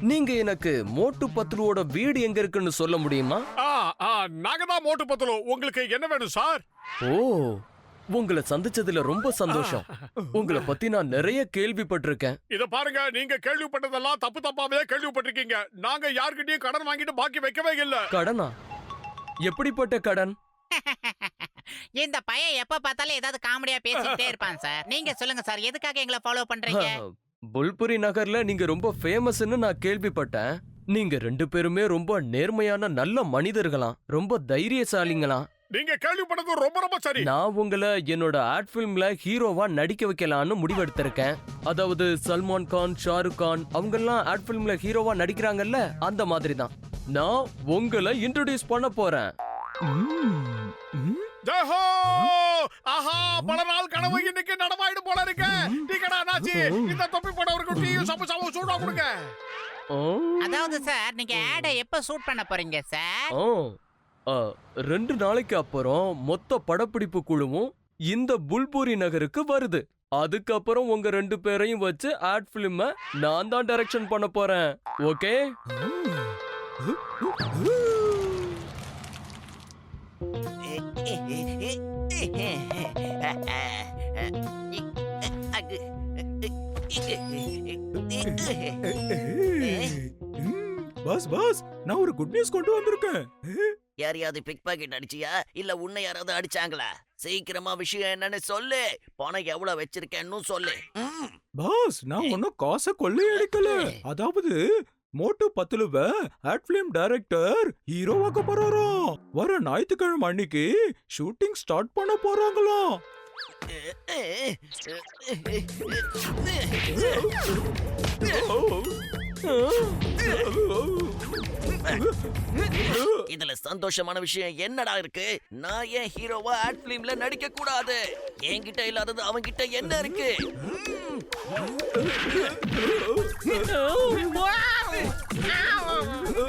நீங்க எனக்கு மோட்டு பத்லுவோட வீடு எங்க இருக்குன்னு சொல்ல முடியுமா? நாங்க தான் மோட்டு பத்லு. உங்களுக்கு என்ன வேணும் சார்? ஓ, உங்களை சந்திச்சதுல ரொம்ப சந்தோஷம். உங்களை பத்தி நான் நிறைய கேள்விப்பட்டிருக்கேன். இத பாருங்க, நீங்க கேள்விப்பட்டதெல்லாம் தப்பு தப்பாவே கேள்விப்பட்டிருக்கீங்க. நாங்க யார்கிட்டயும் கடன் வாங்கிட்டு பாக்கி வைக்கவே இல்ல. கடனா? எப்படிப்பட்ட கடன்? இந்த பையன் எப்ப பார்த்தாலும் ஏதாவது காமெடியா பேசிட்டே இருப்பான் சார். நீங்க சொல்லுங்க சார், எதுக்காக எங்களை ஃபாலோ பண்றீங்க? புல்புரி நகர்ல நீங்க ரொம்ப ஃபேமஸ்னு நான் கேள்விப்பட்டேன். நீங்க ரெண்டு பேருமே ரொம்ப நேர்மையான நல்ல மனிதர்களாம், ரொம்ப தைரியசாலிங்களாம். நீங்க கேள்விப்பட்டது ரொம்ப ரொம்ப சரி. நான் உங்களை என்னோட ஆட் பிலிம்ல ஹீரோவா நடிக்க வைக்கலாம்னு முடிவெடுத்திருக்கேன். அதாவது சல்மான் கான், ஷாருக் கான் அவங்கெல்லாம் ஆட் பிலிம்ல ஹீரோவா நடிக்கிறாங்கல்ல, அந்த மாதிரி தான் நான் உங்களை இன்ட்ரோடியூஸ் பண்ண போறேன். ஜஹோ! ஆஹா, பல நாள் கனவு இன்னைக்கு நடமாயிடும் போல இருக்கு. டீக்கடா நாச்சி, இந்த தொப்பி போடவருக்கு டீயும் சமோசாவும் சூடா கொடுங்க. அதாவது சார், நீங்க ஆட எப்ப ஷூட் பண்ண போறீங்க சார்? 2 நாளைக்கு அப்புறம் மொத்த படப்பிடிப்பு குழுவும் இந்த புல்புரி நகருக்கு வருது. அதுக்கப்புறம் உங்க 2 பேரையும் வச்சு ஆட் பிலிம் நான் தான் டைரக்ஷன் பண்ண போறேன். ஓகே? பாஸ் பாஸ், நான் ஒரு குட் நியூஸ் கொண்டு வந்திருக்கேன். யாரையாவது பிக் பாக்கெட் அடிச்சியா இல்ல உன்னை யாராவது அடிச்சாங்களா? சீக்கிரமா விஷயம் என்னன்னு சொல்லு. பணம் எவ்வளவு வச்சிருக்கேன்னு சொல்லு. பாஸ், நான் ஒன்னும் காசை கொள்ளையடிக்கல. அதாவது மோட்டு பத்லுவ ஆட் பிலிம் டைரக்டர் ஹீரோவாக்க போறாராம். வர ஞாயிற்றுக்கிழமை அன்னைக்கு ஷூட்டிங் ஸ்டார்ட் பண்ண போறாங்களாம். இதுல சந்தோஷமான விஷயம் என்னடா இருக்கு? நான் ஏன் ஹீரோவா ஆட் பிலிம்ல நடிக்க கூடாது? என்கிட்ட இல்லாதது அவன்கிட்ட என்ன இருக்கு?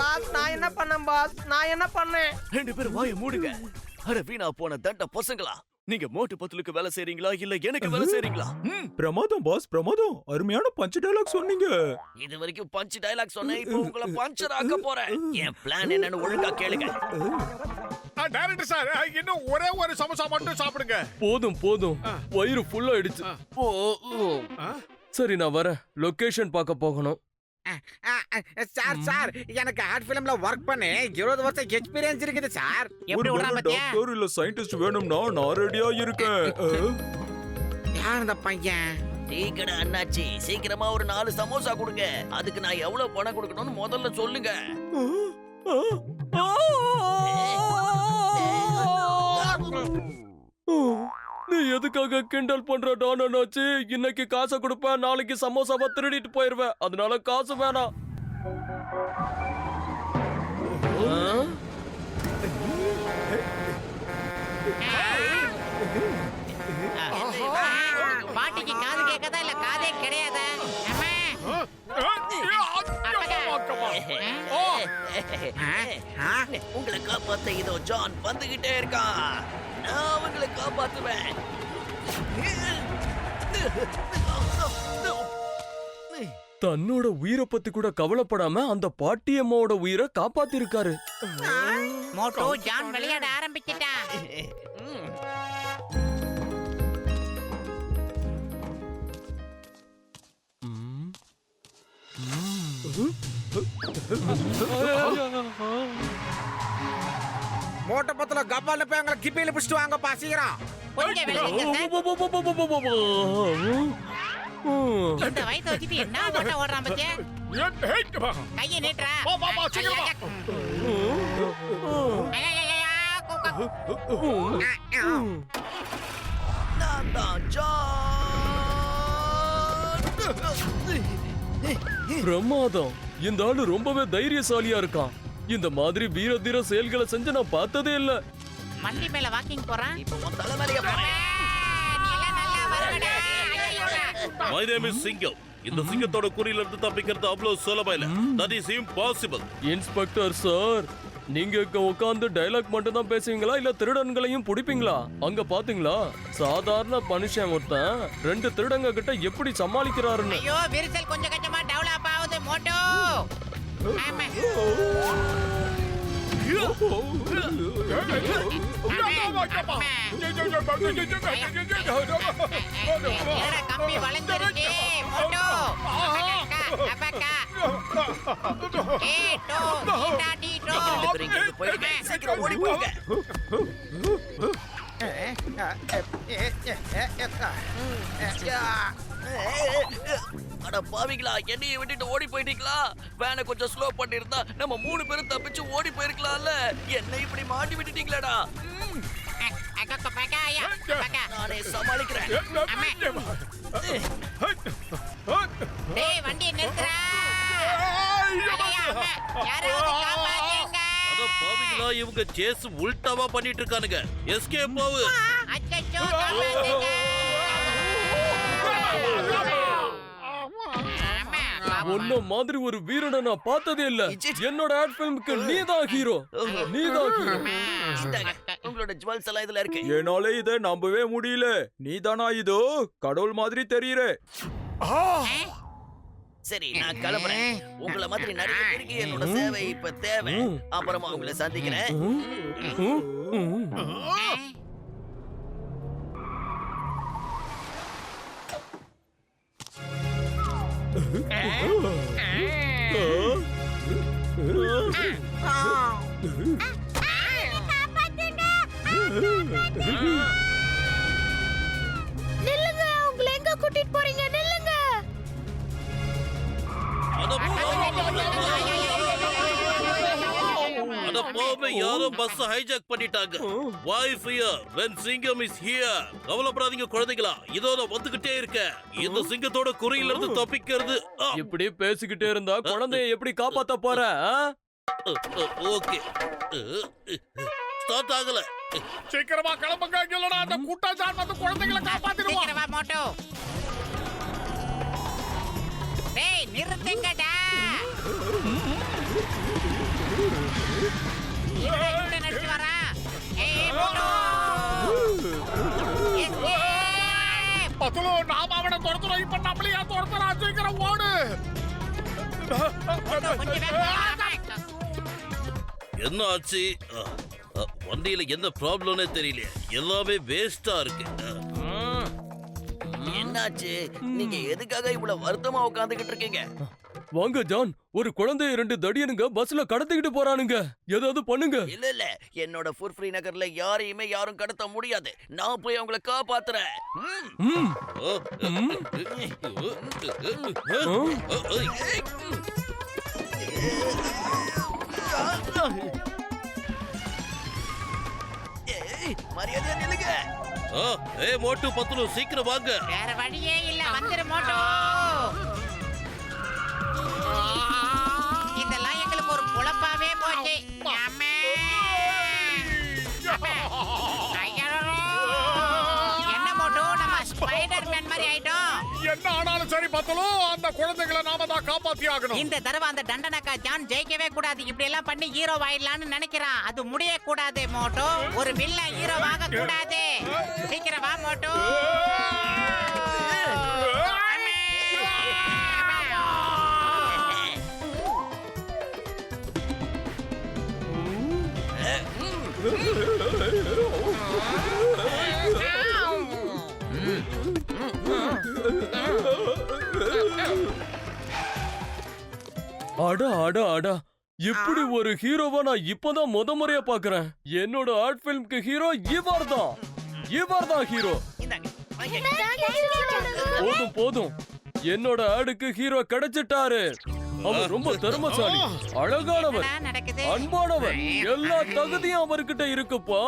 பாஸ், நான் என்ன பண்ணேன் பாஸ்? நான் என்ன பண்ணேன்? 2 பேரும் வாயை மூடுங்க. அட வீணா போன தண்ட பசங்களா, நீங்க மோட்டு பத்லுக்கு வேலை செய்றீங்களா இல்ல எனக்கு வேலை செய்றீங்களா? பிரமாதம் பாஸ், பிரமாதம். அருமையான பஞ்ச் டயலாக் சொன்னீங்க. இது வரைக்கும் பஞ்ச் டயலாக் சொன்னேன், இப்போ உங்களை பஞ்சர் ஆக்க போறேன். என் பிளான் என்னன்னு ஒழுங்கா கேளுங்க. டைரக்டர் சார், இன்னும் ஒரே ஒரு சமோசா மட்டும் சாப்பிடுங்க. போதும் போதும், வயிறு ஃபுல் ஆயிடுச்சு. சரி, நான் வரேன். லொகேஷன் பார்க்க போகணும். சார் சார், எனக்கு ஆட் பிலிம்ல ஒர்க் பண்ணி 20 வருஷம் எக்ஸ்பீரியன்ஸ் இருக்குது சார். எப்படி விடுறான் பாத்தியா? டாக்டர் இல்ல சயின்டிஸ்ட் வேணும்னா நான் ரெடியா இருக்கேன். யார் இந்த பையன்? டீக்கடா அண்ணாச்சி, சீக்கிரமா ஒரு 4 சமோசா கொடுங்க. அதுக்கு நான் எவ்வளவு பணம் கொடுக்கணும்னு முதல்ல சொல்லுங்க. நீ எதுக்காக கிண்டல் பண்ற டானாச்சு? இன்னைக்கு காசை கொடுப்பேன், நாளைக்கு சமோசாவை திருடிட்டு போயிருவேன். அதனால காசு வேணாம். பாட்டிக்கு காது கேட்காதா இல்ல காதே கிடையாதா? உங்களை காப்பாத்த இதோ ஜான் வந்துகிட்டே இருக்கான். நான் அவங்களை காப்பாத்துவேன். தன்னோட உயிரை பத்தி கூட கவலைப்படாம அந்த பாட்டியம்மாவோட உயிரை காப்பாத்திருக்காரு. மோட்டோ ஜான் விளையாட ஆரம்பிச்சிட்டான். மோட்டை பத்துல கப்பால போய் எங்களை கிப்பியில பிடிச்சிட்டு வாங்க பாசிக்கிறோம். இந்த வயத்தை வச்சுட்டு என்ன ஓட்ட ஓடுறான் பாத்தியா? கையை நீட்டுறா. நான் தான் பிரமாதம். இந்த ஆளு ரொம்பவே தைரியசாலியா இருக்கான். இந்த மாதிரி வீர தீர செயல்களை செஞ்சு நான் பார்த்ததே இல்ல. மல்லி மேல வாக்கிங் போறான். இப்போ உன் தலைமறைய போறேன். நீ எல்லாம் நல்லா வருவடா. My name is சிங்கம். இந்த சிங்கத்தோட குறியில இருந்து தப்பிக்கிறது அவ்வளவு சுலபம் இல்ல. That is impossible. Inspector sir, நீங்க இங்க உட்கார்ந்து டைலாக் மட்டும் தான் பேசுவீங்களா இல்ல திருடன்களையும் பிடிப்பீங்களா? அங்க பாத்தீங்களா சாதாரண மனுஷன் ஒருத்தன் 2 திருடங்க கிட்ட எப்படி சமாளிக்கிறாருன்னு. ஐயோ விரிசல் கொஞ்சம் கொஞ்சமா டெவலப் ஆகுது மோட்டோ. ஆமா. என்னடா கம்பி வளைஞ்சிருச்சு மோட்டோ. அப்பக்கா ஏய் டோ டீடா டீடோ. ரெண்டு பேரும் இங்க இருந்து போயிடுங்க. சீக்கிரம் ஓடி போங்க. அட பாவிங்களா, என்னைய விட்டுட்டு ஓடி போயிட்டீங்களா? வேனை கொஞ்சம் ஸ்லோ பண்ணிருந்தா நம்ம 3 பேரும் தப்பிச்சு ஓடி போயிருக்கலாம்ல. என்ன இப்படி மாட்டி விட்டுட்டீங்களாடா? அக்கா பக்காயா பக்கா. நானே சமாளிக்கிறேன். டேய் வண்டி நிறுத்துடா. யாராவது காப்பாத்துங்க. அட பாவிங்களா, இவங்க சேஸ் உல்டாவா பண்ணிட்டு இருக்கானுங்க. எஸ்கேப் ஆவு. அச்சச்சோ காப்பாத்துங்க. உன்ன மாதிரி ஒரு வீரனை நான் பார்த்ததே இல்ல. என்னோட ஆட் ஃபிலிமுக்கு நீதான் ஹீரோ. நீதான் ஹீரோ. இந்தாங்க, உங்களோட ஜுவல்ஸ் எல்லாம் இதுல இருக்கு. என்னால இதை நம்பவே முடியல. நீதானா இதோ கடவுள் மாதிரி தெரியற. சரி, நான் கிளம்புறேன். உங்களை மாதிரி நிறைய பேருக்கு என்னோட சேவை இப்ப தேவை. அப்புறமா உங்களை சந்திக்கிறேன். நில்லுங்க, உங்களை எங்க கூட்டிட்டு போறீங்க? நில்லுங்க. அட பாவி, யாரோ பஸ் ஹைஜாக் பண்ணிட்டாங்க. Why fear when Singham is here? கவலைப்படாதீங்க குழந்தைகளா, இதோ நான் வந்துகிட்டே இருக்கேன். இந்த சிங்கத்தோட குறியில இருந்து தப்பிக்கிறது. இப்படி பேசிக்கிட்டே இருந்தா குழந்தைய எப்படி காப்பாத்த போற? ஓகே, ஸ்டார்ட் ஆகல. சீக்கிரமா கிளம்புங்க, இல்லடா அந்த கூட்டாச்சான் வந்து குழந்தைகளை காப்பாத்திடுவான். சீக்கிரம் வா மோட்டோ. டேய் நிறுத்துங்கடா. இவன் நடிச்சு வரான். ஏய் மோட்டோ. பத்துலோ நாம அவனை துரத்துறோம். இப்ப நம்மளையா துரத்துறா? சீக்கிரம் ஓடு. கொஞ்சம் வேகமா. என்ன ஆச்சு? வண்டியில என்ன ப்ராப்ளம்னே தெரியல. எல்லாமே வேஸ்டா இருக்கு. என்னாச்சு? நீங்க எதுக்காக இவ்வளவு வருத்தமா உட்கார்ந்துகிட்டு இருக்கீங்க? வாங்க ஜான், ஒரு குழந்தைய 2 தடியனுங்க பஸ்ல கடத்திக்கிட்டு போறானுங்க. ஏதாவது பண்ணுங்க. இல்ல இல்ல, என்னோட ஃபுர்ஃப்ரீ நகர்ல யாரையுமே யாரும் கடத்த முடியாது. நான் போய் அவங்கள காப்பாத்துறேன். ஏய், மரியாதையா நில்லுங்க. ஏய் மோட்டு பத்துலு, சீக்கிரம் வாங்க. வேற வழியே இல்ல, வந்துரு மோட்டோ. இதெல்லாம் எங்களுக்கு ஒரு குழப்பாவே போச்சு. அம்மே. ஐயோ. என்ன மோட்டோ, நம்ம ஸ்பைடர்மேன் மாதிரி ஆயிட்டோம். என்ன ஆனாலும் சரி பத்துலோ, அந்த குழந்தைகளை நாம தான் காப்பாத்தி ஆகணும். இந்த தடவை அந்த தண்டனக்கா ஜான் ஜெயிக்கவே கூடாது. இப்படி எல்லாம் பண்ணி ஹீரோ ஆயிடலாம்னு நினைக்கிறான். அது முடிய கூடாது மோட்டோ. ஒரு வில்ல ஹீரோ ஆக கூடாது. சீக்கிரம் வா மோட்டோ. அட அட அட, இப்படி ஒரு ஹீரோவா நான் இப்பதான் முறையா பாக்குறேன். என்னோட ஆர்ட் ஃபிலிம்க்கு ஹீரோ இவர்தான். இவர்தான் ஹீரோ. இந்தாங்க, வாங்க. போதும் போதும், என்னோட ஆடுக்கு ஹீரோ கிடைச்சிட்டாரு. அவர் ரொம்ப திறமைசாலி, அழகானவர், என்னடா நடக்குது? அன்பானவர். எல்லா தகுதியும் அவர்கிட்ட இருக்குப்பா.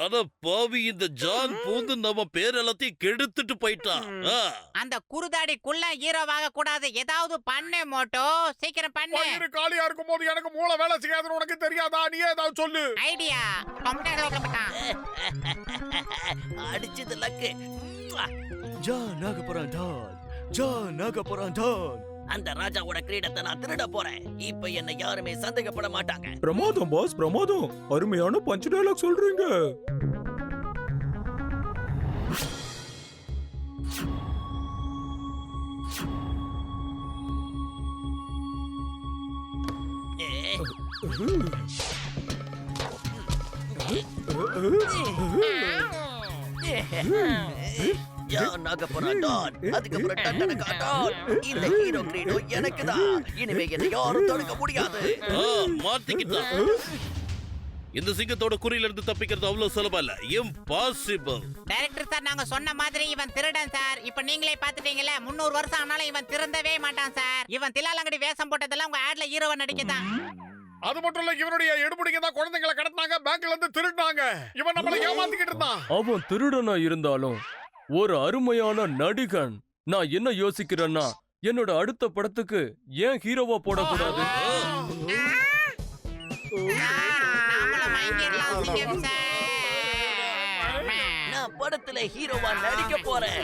அட பாவி, இந்த ஜான் பூந்து நம்ம பேர் எல்லாத்தையும் கெடுத்துட்டு போயிட்டான். அந்த குருதாடி குள்ள ஹீரோவாக கூடாது. ஏதாவது பண்ணு மோட்டோ, சீக்கிரம் பண்ணு. வயிறு காலியா இருக்கும் போது எனக்கு மூளை வேலை செய்யாதுன்னு உனக்கு தெரியாதா? நீ ஏதாவது சொல்லு. ஐடியா. அடிச்சது லக்கு. ஜான் ஆக போறான் டான். ஜான் ஆக போறான் டான். அந்த ராஜாவோட கிரீடத்தை நான் திருட போறேன். இப்ப என்ன யாருமே சந்தேகப்பட மாட்டாங்க. பிரமாதம் பாஸ், பிரமாதம். அருமையான பஞ்ச் டயலாக் சொல்றீங்க. யார் நாகப்புறம் டான், அதுக்கப்புறம் டண்டனக்கா டான். இந்த ஹீரோ கிரீடம் எனக்குதான். இனிமே என்ன யாரும் தடுக்க முடியாது. மாத்திக்கிட்டான். இந்த சிங்கத்தோட குறியில இருந்து தப்பிக்கிறது அவ்வளவு சுலபம் இல்ல, இம்பாசிபிள். டைரக்டர் சார், நாங்க சொன்ன மாதிரி இவன் திருடன் சார். இப்ப நீங்களே பாத்துட்டீங்கல்ல, 300 வருஷம் ஆனாலும் இவன் திருந்தவே மாட்டான் சார். இவன் தில்லாலங்கடி வேஷம் போட்டதெல்லாம் உங்க ஆட்ல ஹீரோவை நடிக்கதான். அது மட்டும் இல்ல, இவனுடைய எடுபடிங்க தான் குழந்தைகளை கடத்தினாங்க, பேங்க்ல இருந்து திருடினாங்க. இவன் நம்மளை ஏமாத்திக்கிட்டு இருந்தான். அவன் திருடனா இருந்தாலும் ஒரு அருமையான நடிகன். நான் என்ன யோசிக்கிறேன்னா, என்னோட அடுத்த படத்துக்கு ஏன் ஹீரோவா போடக்கூடாது? நாமளும் வாங்கிடலாம் சிங்கம் சார். நான் படத்துல ஹீரோவா நடிக்க போறேன்.